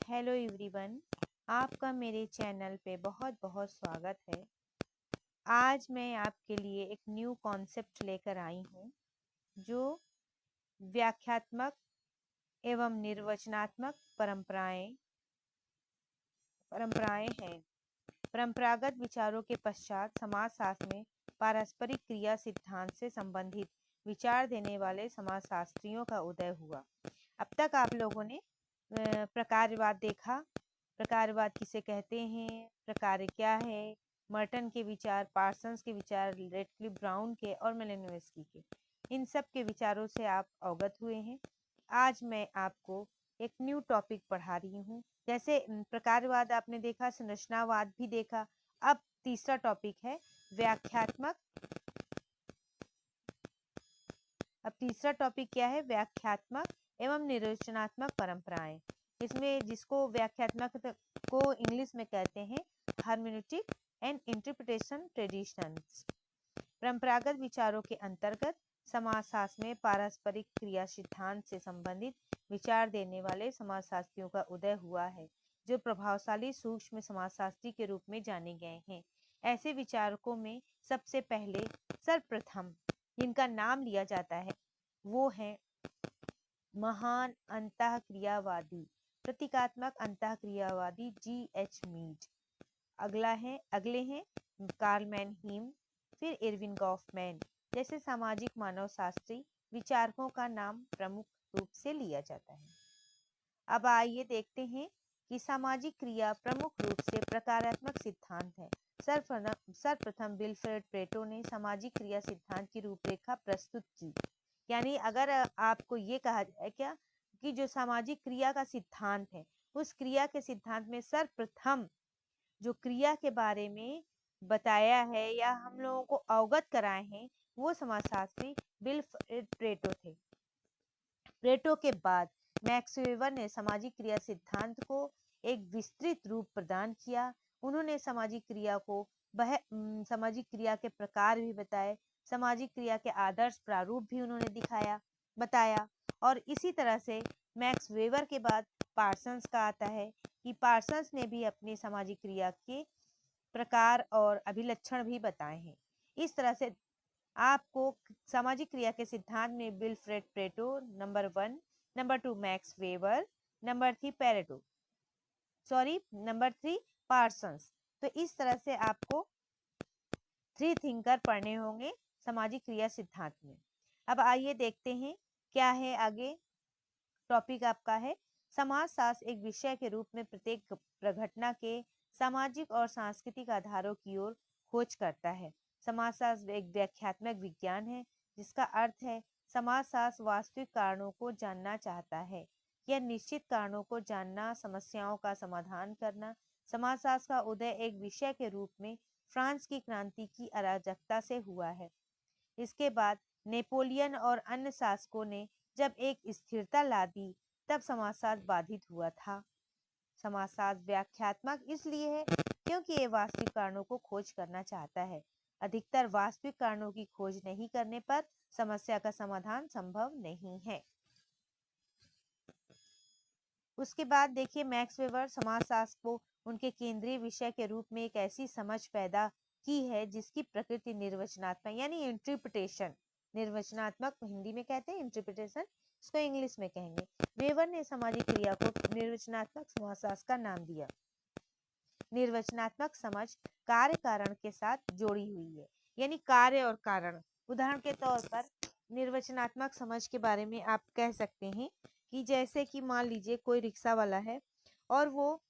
Hello everyone, आपका मेरे channel पे बहुत बहुत स्वागत है। आज मैं आपके लिए एक न्यू कॉन्सेप्ट लेकर आई हूँ जो व्याख्यात्मक एवं निर्वचनात्मक परंपराएं हैं। परंपरागत विचारों के पश्चात समाजशास्त्र में पारस्परिक क्रिया सिद्धांत से संबंधित विचार देने वाले समाजशास्त्रियों का उदय हुआ। अब तक आप लोगों ने प्रकारवाद देखा। प्रकारवाद किसे कहते हैं, प्रकार क्या है, मर्टन के विचार, पार्सन्स के विचार, रेडक्लिफ ब्राउन के और मेलिनोव्स्की के, इन सब के विचारों से आप अवगत हुए हैं। आज मैं आपको एक न्यू टॉपिक पढ़ा रही हूँ। जैसे प्रकारवाद आपने देखा, संरचनावाद भी देखा। अब तीसरा टॉपिक है व्याख्यात्मक। अब तीसरा टॉपिक क्या है? व्याख्यात्मक एवं निर्वचनात्मक परंपराएं। इसमें जिसको व्याख्यात्मक को इंग्लिश में कहते हैं हर्मेनेउटिक एंड इंटरप्रिटेशन ट्रेडिशंस। परंपरागत विचारों के अंतर्गत समाजशास्त्र में पारस्परिक क्रिया सिद्धांत से संबंधित विचार देने वाले समाजशास्त्रियों का उदय हुआ है, जो प्रभावशाली सूक्ष्म समाजशास्त्री के रूप में जाने गए हैं। ऐसे विचारकों में सबसे पहले सर्वप्रथम जिनका नाम लिया जाता है वो है महान अंतःक्रियावादी, प्रतीकात्मक अंतःक्रियावादी G.H. मीड। अगले हैं कार्ल मैनहीम, फिर इरविन गॉफमैन जैसे सामाजिक मानवशास्त्री विचारकों का नाम प्रमुख रूप से लिया जाता है। अब आइए देखते हैं कि सामाजिक क्रिया प्रमुख रूप से प्रकारात्मक सिद्धांत है। सर्वप्रथम विल्फ्रेड प्रेटो ने सामाजिक क्रिया सिद्धांत की रूपरेखा प्रस्तुत की। यानी अगर आपको ये कहा जाए क्या कि जो सामाजिक क्रिया का सिद्धांत है, उस क्रिया के सिद्धांत में सर्वप्रथम जो क्रिया के बारे में बताया है या हम लोगों को अवगत कराए हैं वो समाजशास्त्री विल्फ्रेड प्रेटो थे। प्रेटो के बाद मैक्स वेबर ने सामाजिक क्रिया सिद्धांत को एक विस्तृत रूप प्रदान किया। उन्होंने सामाजिक क्रिया को सामाजिक क्रिया के प्रकार भी बताए, सामाजिक क्रिया के आदर्श प्रारूप भी उन्होंने बताया। और इसी तरह से मैक्स वेबर के बाद पार्सन्स का आता है कि पार्सन्स ने भी अपनी सामाजिक क्रिया के प्रकार और अभिलक्षण भी बताए हैं। इस तरह से आपको सामाजिक क्रिया के सिद्धांत में Vilfredo Pareto number 1, number 2 Max Weber, number 3 Parsons. तो इस तरह से आपको 3 थिंकर पढ़ने होंगे सामाजिक क्रिया सिद्धांत में। अब आइए देखते हैं क्या है आगे। टॉपिक आपका है समाजशास्त्र एक विषय के रूप में प्रत्येक प्रघटना के सामाजिक और सांस्कृतिक आधारों की ओर खोज करता है। समाजशास्त्र एक व्याख्यात्मक विज्ञान है, जिसका अर्थ है समाजशास्त्र वास्तविक कारणों को जानना चाहता है। यह निश्चित कारणों को जानना, समस्याओं का समाधान करना। समाजशास्त्र का उदय एक विषय के रूप में फ्रांस की क्रांति की अराजकता से हुआ है। इसके बाद नेपोलियन और अन्य शासकों ने जब एक स्थिरता ला दी, तब समाजशास्त्र बाधित हुआ था। समाजशास्त्र व्याख्यात्मक इसलिए है क्योंकि ये वास्तविक कारणों को खोज करना चाहता है। अधिकतर वास्तविक कारणों की खोज नहीं करने पर समस्या का समाधान संभव नहीं है। उसके बाद देखिए मैक्स वेबर समाजशास्त्र को उनके केंद्रीय विषय के रूप में एक ऐसी समझ पैदा की है जिसकी प्रकृति निर्वचनात्मक यानी इंटरप्रिटेशन, निर्वचनात्मक हिंदी में कहते हैं, इंटरप्रिटेशन इसको इंग्लिश में कहेंगे। वेबर ने सामाजिक क्रिया को निर्वचनात्मक समाजशास्त्र का नाम दिया। निर्वचनात्मक समझ कार्य कारण के साथ जोड़ी हुई है, यानी कार्य और कारण। उदाहरण के तौर पर निर्वचनात्मक समझ के बारे में आप कह सकते हैं कि जैसे कि मान लीजिए कोई रिक्शा वाला है और वो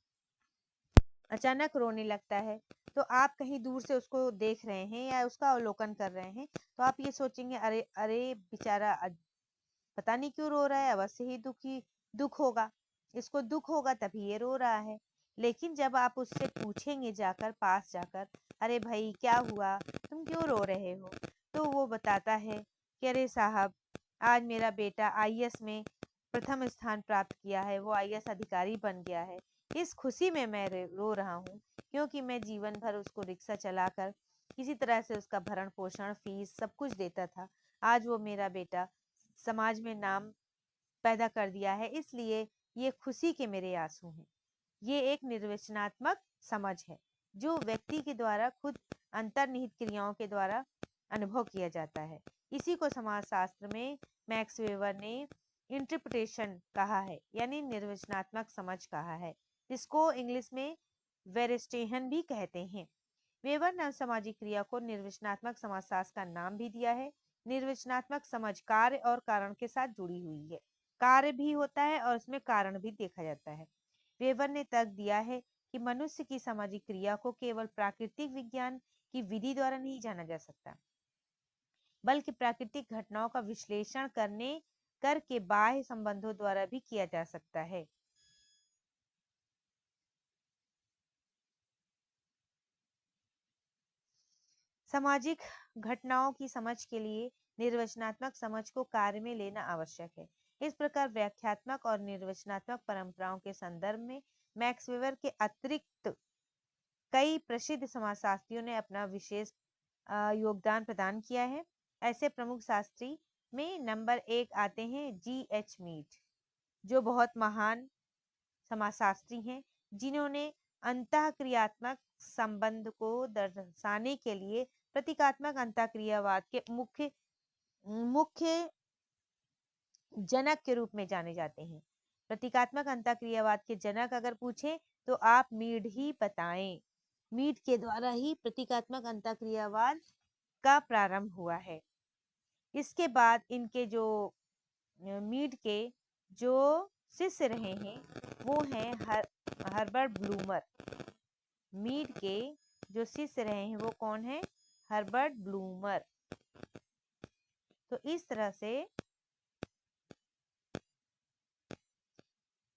अचानक रोने लगता है, तो आप कहीं दूर से उसको देख रहे हैं या उसका अवलोकन कर रहे हैं, तो आप ये सोचेंगे अरे अरे बेचारा पता नहीं क्यों रो रहा है, अवश्य ही दुख होगा, इसको दुख होगा तभी ये रो रहा है। लेकिन जब आप उससे पूछेंगे पास जाकर, अरे भाई क्या हुआ, तुम क्यों रो रहे हो, तो वो बताता है कि अरे साहब, आज मेरा बेटा IAS में प्रथम स्थान प्राप्त किया है, वो IAS अधिकारी बन गया है। इस खुशी में मैं रो रहा हूँ क्योंकि मैं जीवन भर उसको रिक्शा चलाकर किसी तरह से उसका भरण पोषण, फीस सब कुछ देता था। आज वो मेरा बेटा समाज में नाम पैदा कर दिया है, इसलिए ये खुशी के मेरे आंसू हैं। ये एक निर्वचनात्मक समझ है जो व्यक्ति के द्वारा खुद अंतर्निहित क्रियाओं के द्वारा अनुभव किया जाता है। इसी को समाजशास्त्र में मैक्स वेबर ने इंटरप्रिटेशन कहा है, यानी निर्वचनात्मक समझ कहा है, जिसको इंग्लिश में वेरेस्टेहन भी कहते हैं। वेबर ने सामाजिक क्रिया को निर्वचनात्मक समाजशास्त्र का नाम भी दिया है। निर्वचनात्मक समझ कार्य और कारण के साथ जुड़ी हुई है। कार्य भी होता है और उसमें कारण भी देखा जाता है। वेबर ने तर्क दिया है कि मनुष्य की सामाजिक क्रिया को केवल प्राकृतिक विज्ञान की विधि द्वारा नहीं जाना जा सकता, बल्कि प्राकृतिक घटनाओं का विश्लेषण करके बाह्य संबंधों द्वारा भी किया जा सकता है। सामाजिक घटनाओं की समझ के लिए निर्वचनात्मक समझ को कार्य में लेना आवश्यक है। इस प्रकार व्याख्यात्मक और निर्वचनात्मक परंपराओं के संदर्भ में मैक्स वेबर के अतिरिक्त कई प्रसिद्ध समाजशास्त्रियों ने अपना विशेष योगदान प्रदान किया है। ऐसे प्रमुख शास्त्री में नंबर 1 आते हैं G.H. मीड, जो बहुत महान समाजशास्त्री हैं, जिन्होंने अंतःक्रियात्मक संबंध को दर्शाने के लिए प्रतीकात्मक अंतःक्रियावाद के मुख्य मुख्य जनक के रूप में जाने जाते हैं। प्रतीकात्मक अंतःक्रियावाद के जनक अगर पूछे तो आप मीड ही बताएं। मीड के द्वारा ही प्रतीकात्मक अंतःक्रियावाद का प्रारंभ हुआ है। इसके बाद इनके जो मीड के जो शिष्य रहे हैं वो हैं हर्बर्ट ब्लूमर। मीड के जो शिष्य रहे हैं वो कौन है? Herbert bloomer. तो इस तरह से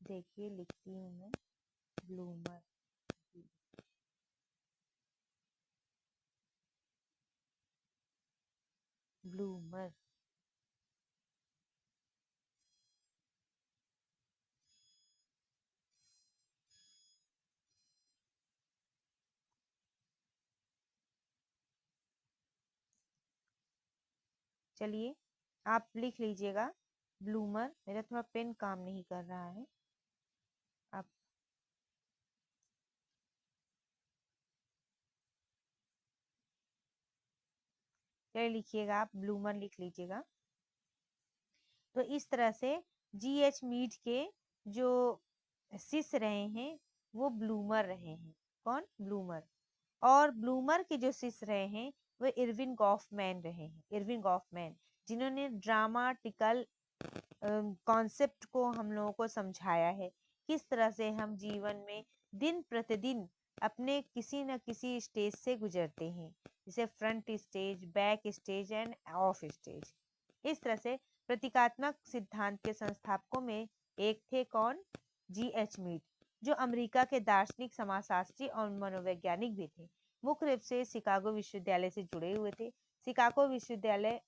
देखिए, लिखती हूँ मैं, ब्लूमर। ब्लूमर चलिए आप लिख लीजिएगा ब्लूमर। मेरा थोड़ा पेन काम नहीं कर रहा है। आप चलिए लिखिएगा, आप ब्लूमर लिख लीजिएगा। तो इस तरह से G.H. मीड के जो शिष्य रहे हैं वो ब्लूमर रहे हैं। कौन? ब्लूमर। और ब्लूमर के जो शिष्य रहे हैं वो इरविन गॉफमैन रहे हैं। इरविन गॉफमैन, जिन्होंने ड्रामाटिकल कॉन्सेप्ट को हम लोगों को समझाया है, किस तरह से हम जीवन में दिन प्रतिदिन अपने किसी न किसी स्टेज से गुजरते हैं, जैसे front stage, back stage end of stage. इस तरह से प्रतीकात्मक सिद्धांत के संस्थापकों में एक थे कौन? G.H. मीड, जो अमेरिका के दार्शनिक, समाजशास्त्री और मनोवैज्ञानिक भी थे। मुख्य रूप से शिकागो विश्वविद्यालय से जुड़े हुए थे। शिकागो विश्वविद्यालय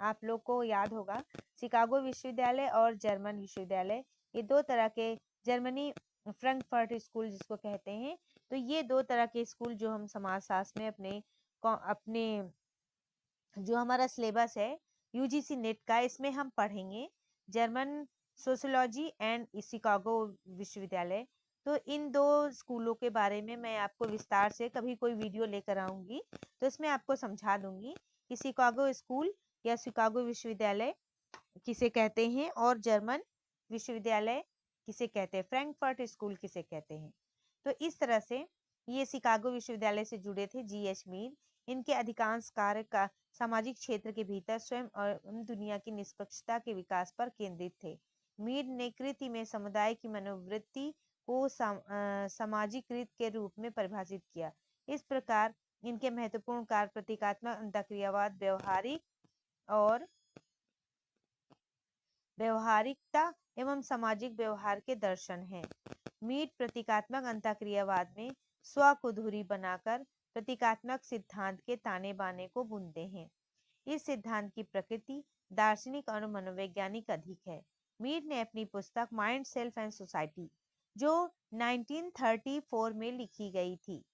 आप लोग को याद होगा, शिकागो विश्वविद्यालय और जर्मन विश्वविद्यालय, ये दो तरह के, जर्मनी फ्रैंकफर्ट स्कूल जिसको कहते हैं, तो ये दो तरह के स्कूल जो हम समाजशास्त्र में अपने जो हमारा सिलेबस है यूजीसी नेट का, इसमें हम पढ़ेंगे जर्मन सोशियोलॉजी एंड शिकागो विश्वविद्यालय। तो इन दो स्कूलों के बारे में मैं आपको विस्तार से कभी कोई वीडियो लेकर आऊंगी, तो इसमें आपको समझा दूंगी कि शिकागो स्कूल या शिकागो विश्वविद्यालय किसे कहते हैं और जर्मन विश्वविद्यालय किसे कहते हैं, फ्रैंकफर्ट स्कूल किसे कहते हैं। तो इस तरह से ये शिकागो विश्वविद्यालय से जुड़े थे G.H. मीड। इनके अधिकांश कार्य का सामाजिक क्षेत्र के भीतर स्वयं और दुनिया की निष्पक्षता के विकास पर केंद्रित थे। मीड ने कृति में समुदाय की मनोवृत्ति को सामाजिक के रूप में परिभाषित किया। इस प्रकार इनके महत्वपूर्ण कार्य प्रतीकात्मक अंतःक्रियावाद, व्यवहारिकता एवं सामाजिक व्यवहार के दर्शन हैं। मीड प्रतीकात्मक अंतःक्रियावाद में स्व को धुरी बनाकर प्रतीकात्मक सिद्धांत के ताने बाने को बुनते हैं। इस सिद्धांत की प्रकृति दार्शनिक और मनोवैज्ञानिक अधिक है। मीड ने अपनी पुस्तक माइंड, सेल्फ एंड सोसाइटी, जो 1934 में लिखी गई थी,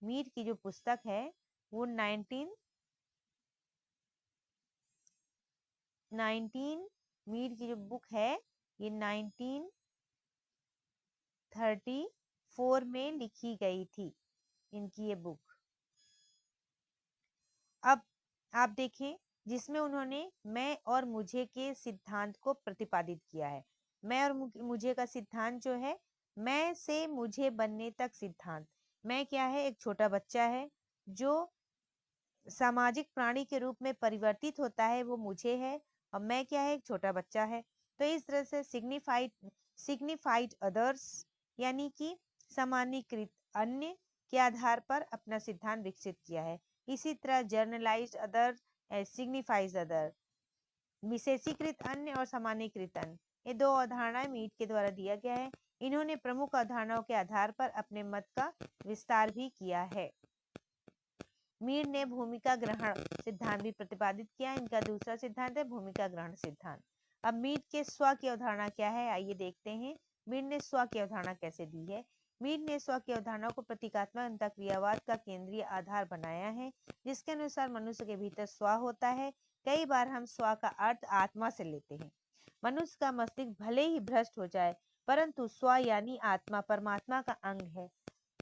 मीड की जो पुस्तक है वो 19 मीड की जो बुक है ये 1934 1934 में लिखी गई थी इनकी ये बुक। अब आप देखें, जिसमें उन्होंने मैं और मुझे के सिद्धांत को प्रतिपादित किया है। मैं और मुझे का सिद्धांत जो है, मैं से मुझे बनने तक सिद्धांत। मैं क्या है? एक छोटा बच्चा है जो सामाजिक प्राणी के रूप में परिवर्तित होता है, वो मुझे है। और मैं क्या है? एक छोटा बच्चा है। तो इस तरह से सिग्निफाइड अदर्स यानी कि सामान्यीकृत अन्य के आधार पर अपना सिद्धांत विकसित किया है। इसी तरह जर्नलाइज्ड अदर सिग्निफाइज अदर, विशेषीकृत अन्य और सामान्यीकृत अन्य, ये दो अवधारणाएं मीड के द्वारा दिया गया है। इन्होंने प्रमुख अवधारणाओं के आधार पर अपने मत का विस्तार भी किया है। मीड ने भूमिका ग्रहण सिद्धांत भी प्रतिपादित किया। इनका दूसरा सिद्धांत है भूमिका ग्रहण सिद्धांत। अब मीड के स्व की अवधारणा क्या है, आइए देखते हैं मीड ने स्व की अवधारणा कैसे दी है। मीड ने स्व की अवधारणा को प्रतीकात्मक अंतःक्रियावाद का केंद्रीय आधार बनाया है, जिसके अनुसार मनुष्य के भीतर स्व होता है। कई बार हम स्व का अर्थ आत्मा से लेते हैं। मनुष्य का मस्तिष्क भले ही भ्रष्ट हो जाए, परंतु स्व यानी आत्मा परमात्मा का अंग है,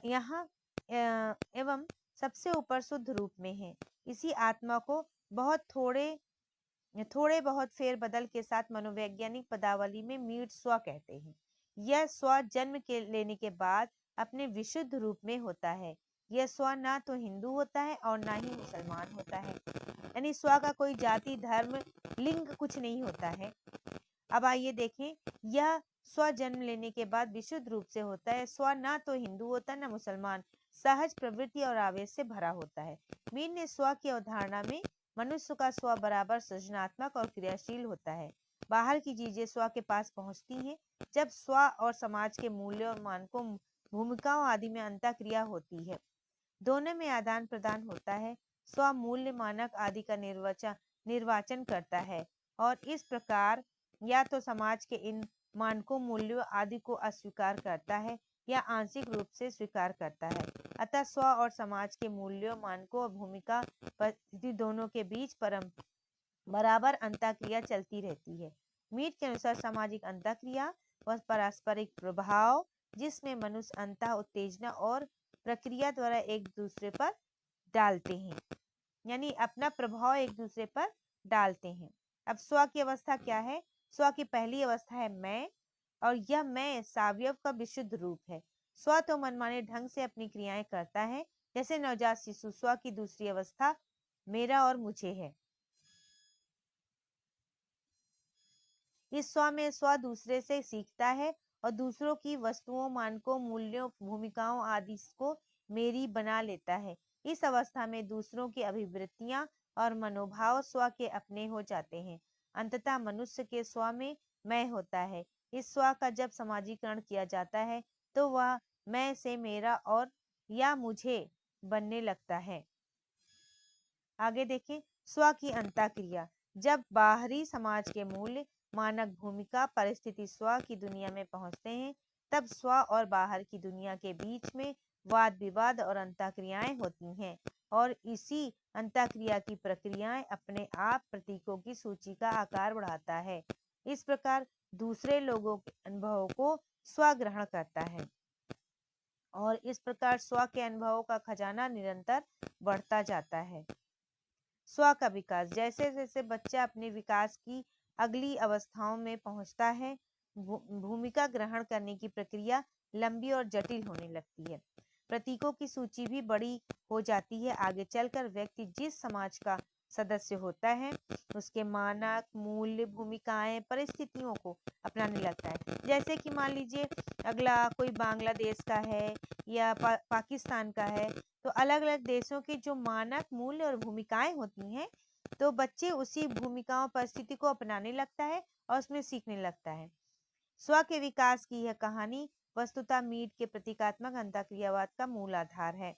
यहाँ एवं सबसे ऊपर शुद्ध रूप में है। इसी आत्मा को बहुत थोड़े बहुत फेरबदल के साथ मनोवैज्ञानिक पदावली में मीड स्व कहते हैं। यह स्व जन्म के लेने के बाद अपने विशुद्ध रूप में होता है। यह स्व ना तो हिंदू होता है और ना ही मुसलमान होता है, यानी स्व का कोई जाति धर्म लिंग कुछ नहीं होता है। अब आइए देखें, यह स्व जन्म लेने के बाद विशुद्ध रूप से होता है। स्व ना तो हिंदू होता है ना मुसलमान, सहज प्रवृत्ति और आवेश से भरा होता है। मीड ने स्व की अवधारणा में मनुष्य का स्व बराबर सृजनात्मक और क्रियाशील होता है। बाहर की चीजें स्व के पास पहुंचती हैं जब स्व और समाज के मूल्यों और मानकों भूमिकाओं आदि में अंतःक्रिया होती है। दोनों में आदान प्रदान होता है। स्व मूल्य मानक आदि का निर्वाचन करता है और इस प्रकार या तो समाज के इन मानकों मूल्यों आदि को अस्वीकार करता है या आंशिक रूप से स्वीकार करता है। अतः स्व और समाज के मूल्यों मानकों और भूमिका परिस्थिति दोनों के बीच बराबर अंतःक्रिया चलती रहती है। मीड के अनुसार सामाजिक अंतःक्रिया व पारस्परिक प्रभाव, जिसमें मनुष्य अंतः उत्तेजना और प्रक्रिया द्वारा एक दूसरे पर डालते हैं, यानी अपना प्रभाव एक दूसरे पर डालते हैं। अब स्व की अवस्था क्या है? स्व की पहली अवस्था है मैं, और यह मैं सावयव का विशुद्ध रूप है। स्व तो मनमाने ढंग से अपनी क्रियाएं करता है, जैसे नवजात शिशु। स्व की दूसरी अवस्था मेरा और मुझे है। इस स्व में स्व दूसरे से सीखता है और दूसरों की वस्तुओं मानकों मूल्यों भूमिकाओं आदि को मेरी बना लेता है। इस अवस्था में दूसरों की अभिवृत्तियां और मनोभाव स्व के अपने हो जाते हैं। अंततः मनुष्य के स्व में मैं होता है। इस स्व का जब समाजीकरण किया जाता है तो वह मैं से मेरा और या मुझे बनने लगता है। आगे देखें, स्व की अंतःक्रिया। जब बाहरी समाज के मूल्य मानक भूमिका परिस्थिति स्व की दुनिया में पहुंचते हैं, तब स्व और बाहर की दुनिया के बीच में वाद विवाद और अंतःक्रियाएं होती हैं, और इसी अंतःक्रिया की प्रक्रियाएं अपने आप प्रतीकों की सूची का आकार बढ़ाता है। इस प्रकार दूसरे लोगों के अनुभवों को स्व ग्रहण करता है और इस प्रकार स्व के अनुभवों का खजाना निरंतर बढ़ता जाता है। स्व का विकास। जैसे जैसे बच्चा अपने विकास की अगली अवस्थाओं में पहुंचता है, भूमिका ग्रहण करने की प्रक्रिया लंबी और जटिल होने लगती है। प्रतीकों की सूची भी बड़ी हो जाती है। आगे चलकर व्यक्ति जिस समाज का सदस्य होता है, उसके मानक मूल्य भूमिकाएं परिस्थितियों को अपनाने लगता है। जैसे कि मान लीजिए अगला कोई बांग्लादेश का है या पाकिस्तान का है, तो अलग अलग देशों के जो मानक मूल्य और भूमिकाएं होती हैं, तो बच्चे उसी भूमिकाओं परिस्थिति को अपनाने लगता है और उसमें सीखने लगता है। स्व के विकास की यह कहानी वस्तुतः मीड के प्रतीकात्मक अंतःक्रियावाद का मूल आधार है।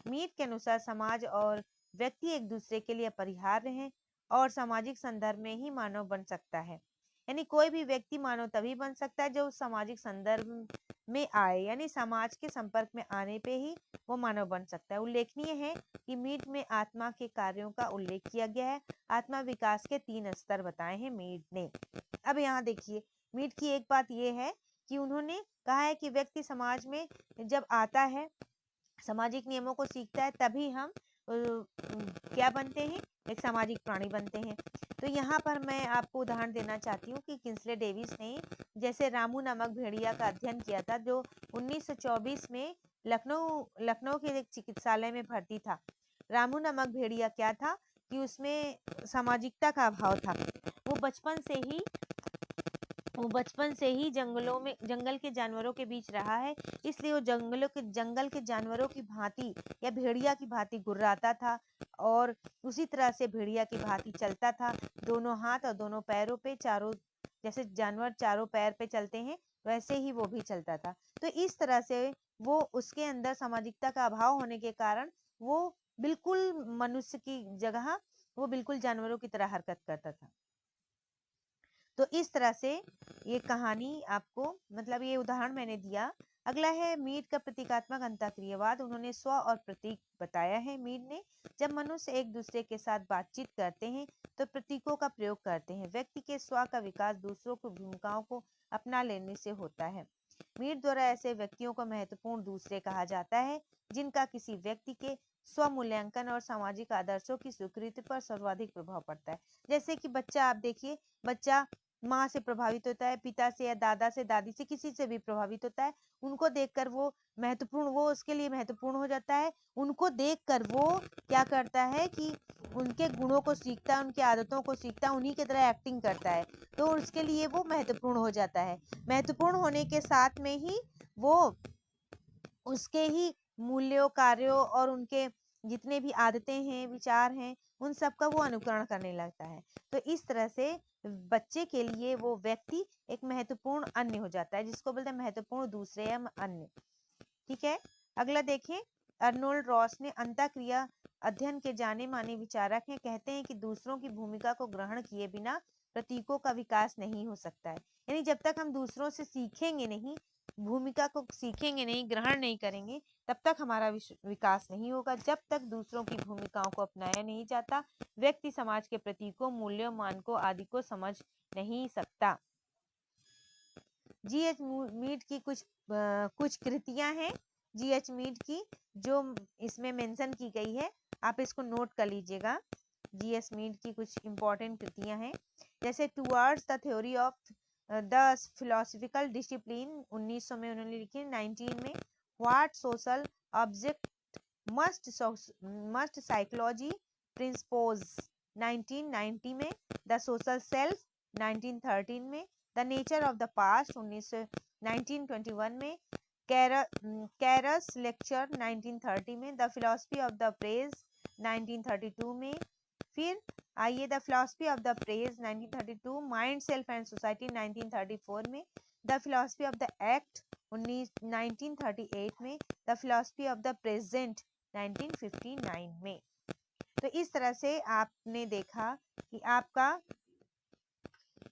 मीड के अनुसार समाज और व्यक्ति एक दूसरे के लिए अपरिहार्य हैं और सामाजिक संदर्भ में ही मानव बन सकता है। यानी कोई भी व्यक्ति मानव तभी बन सकता है जो सामाजिक संदर्भ में आए, यानी समाज के संपर्क में आने पे ही वो मानव बन सकता है। उल्लेखनीय है कि मीड में आत्मा के कार्यों का उल्लेख किया गया है। आत्मा विकास के 3 स्तर बताए हैं मीड ने। अब यहाँ देखिए, मीड की एक बात यह है कि उन्होंने कहा है कि व्यक्ति समाज में जब आता है, सामाजिक नियमों को सीखता है, तभी हम क्या बनते हैं, एक सामाजिक प्राणी बनते हैं। तो यहाँ पर मैं आपको उदाहरण देना चाहती हूँ कि किंसले डेविस ने जैसे रामू नामक भेड़िया का अध्ययन किया था, जो 1924 में लखनऊ के एक चिकित्सालय में भर्ती था। रामू नामक भेड़िया क्या था कि उसमें सामाजिकता का अभाव था। वो बचपन से ही जंगल के जानवरों के बीच रहा है, इसलिए वो जंगल के जानवरों की भांति या भेड़िया की भांति गुर्राता था और उसी तरह से भेड़िया की भांति चलता था, दोनों हाथ और दोनों पैरों पे, जैसे जानवर चारों पैर पे चलते हैं वैसे ही वो भी चलता था। तो इस तरह से वो, उसके अंदर सामाजिकता का अभाव होने के कारण वो बिल्कुल मनुष्य की जगह वो बिल्कुल जानवरों की तरह हरकत करता था। तो इस तरह से ये कहानी आपको, मतलब ये उदाहरण मैंने दिया। अगला है मीड का प्रतीकात्मक अंतःक्रियावाद। उन्होंने स्व और प्रतीक बताया है मीड ने। जब मनुष्य एक दूसरे के साथ बातचीत करते हैं तो प्रतीकों का प्रयोग करते हैं। व्यक्ति के स्व का विकास दूसरों की भूमिकाओं को अपना लेने से होता है। मीड द्वारा ऐसे व्यक्तियों को महत्वपूर्ण दूसरे कहा जाता है जिनका किसी व्यक्ति के स्व मूल्यांकन और सामाजिक आदर्शों की स्वीकृति पर सर्वाधिक प्रभाव पड़ता है। जैसे कि बच्चा, आप देखिए, बच्चा माँ से प्रभावित होता है, पिता से या दादा से, दादी से, किसी से भी प्रभावित होता है। उनको देखकर वो उसके लिए महत्वपूर्ण हो जाता है। उनको देखकर वो क्या करता है कि उनके गुणों को सीखता है, उनकी आदतों को सीखता है, उन्हीं की तरह एक्टिंग करता है, तो उसके लिए वो महत्वपूर्ण हो जाता है। महत्वपूर्ण होने के साथ में ही वो उसके ही मूल्यों, कार्यों और उनके जितने भी आदतें हैं, विचार हैं, उन सब का वो अनुकरण करने लगता है। तो इस तरह से बच्चे के लिए वो व्यक्ति एक महत्वपूर्ण अन्य हो जाता है, जिसको बोलते हैं महत्वपूर्ण दूसरे या अन्य। ठीक है, अगला देखें। अर्नोल्ड रॉस ने अंतःक्रिया अध्ययन के जाने माने विचारक हैं। कहते हैं कि दूसरों की भूमिका को ग्रहण किए बिना प्रतीकों का विकास नहीं हो सकता है। यानी जब तक हम दूसरों से सीखेंगे नहीं, भूमिका को सीखेंगे नहीं, ग्रहण नहीं करेंगे, तब तक हमारा विकास नहीं होगा। जब तक दूसरों की भूमिकाओं को अपनाया नहीं जाता, व्यक्ति समाज के प्रतीकों, मूल्यों, मानकों आदि को समझ नहीं सकता। जी.एच. मीड की कुछ कृतियां हैं, जी.एच. मीड की, जो इसमें मेंशन की गई है, आप इसको नोट कर लीजिएगा। जी.एच. मीड की कुछ इंपॉर्टेंट कृतियां हैं, जैसे towards the theory of the philosophical discipline 1900 में उन्होंने लिखी, 19 में what social object must psychology principles 1990 में, द सोशल सेल्फ 1913 में, the nature of the past 1921 में, कैरस लेक्चर 1930 में, the philosophy of the praise 1932 में, फिर आइए the philosophy of the praise 1932, mind, self and society 1934 में, the philosophy of the act 1938 में, the philosophy of the present 1959 में। तो इस तरह से आपने देखा कि आपका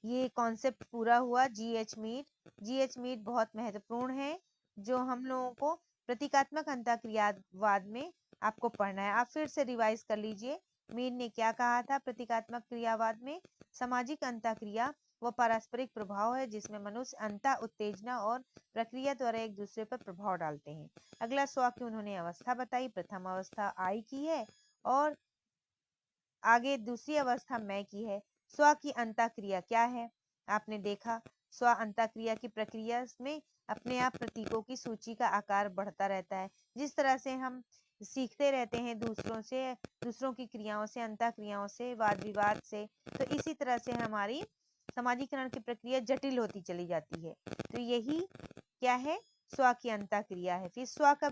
ये कॉन्सेप्ट पूरा हुआ। जी.एच. मीड बहुत महत्वपूर्ण है, जो हम लोगों को प्रतीकात्मक अंतःक्रियावाद में आपको पढ़ना है। आप फिर से रिवाइज कर लीजिए, मीड ने क्या कहा था। प्रतीकात्मक क्रियावाद में सामाजिक अंतःक्रिया व पारस्परिक प्रभाव है, जिसमें मनुष्य अंतः उत्तेजना और प्रक्रिया द्वारा एक दूसरे पर प्रभाव डालते हैं। अगला स्व की उन्होंने अवस्था बताई। प्रथम अवस्था आई की है और आगे दूसरी अवस्था मैं की है। स्व की अंतःक्रिया क्या है, आपने देखा। स्व अंतःक्रिया की प्रक्रिया में अपने आप प्रतीकों की सूची का आकार बढ़ता रहता है। जिस तरह से हम सीखते रहते हैं दूसरों की क्रियाओं से, अंतःक्रियाओं से, वाद विवाद से, तो इसी तरह से हमारी समाजीकरण की प्रक्रिया जटिल होती चली जाती है। तो यही क्या है, स्व की अंतःक्रिया है। फिर स्व का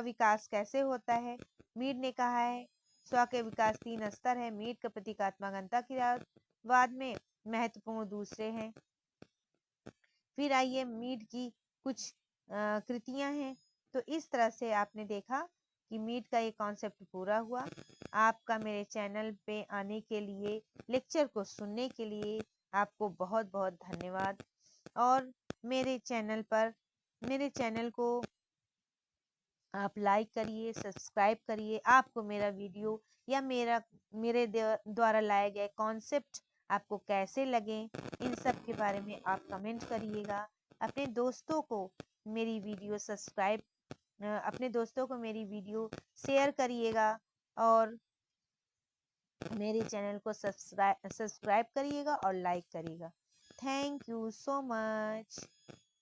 विकास कैसे होता है, मीड ने कहा है स्व के विकास 3 स्तर है। मीड का प्रतीकात्मक अंतःक्रियावाद में महत्वपूर्ण दूसरे हैं। फिर आइए मीड की कुछ कृतियां हैं। तो इस तरह से आपने देखा कि मीड का ये कॉन्सेप्ट पूरा हुआ। आपका मेरे चैनल पे आने के लिए, लेक्चर को सुनने के लिए आपको बहुत बहुत धन्यवाद। और मेरे चैनल को आप लाइक करिए, सब्सक्राइब करिए। आपको मेरा वीडियो या मेरे द्वारा लाए गए कॉन्सेप्ट आपको कैसे लगे, इन सब के बारे में आप कमेंट करिएगा। अपने दोस्तों को मेरी वीडियो शेयर करिएगा और मेरे चैनल को सब्सक्राइब करिएगा और लाइक करिएगा। Thank you so much.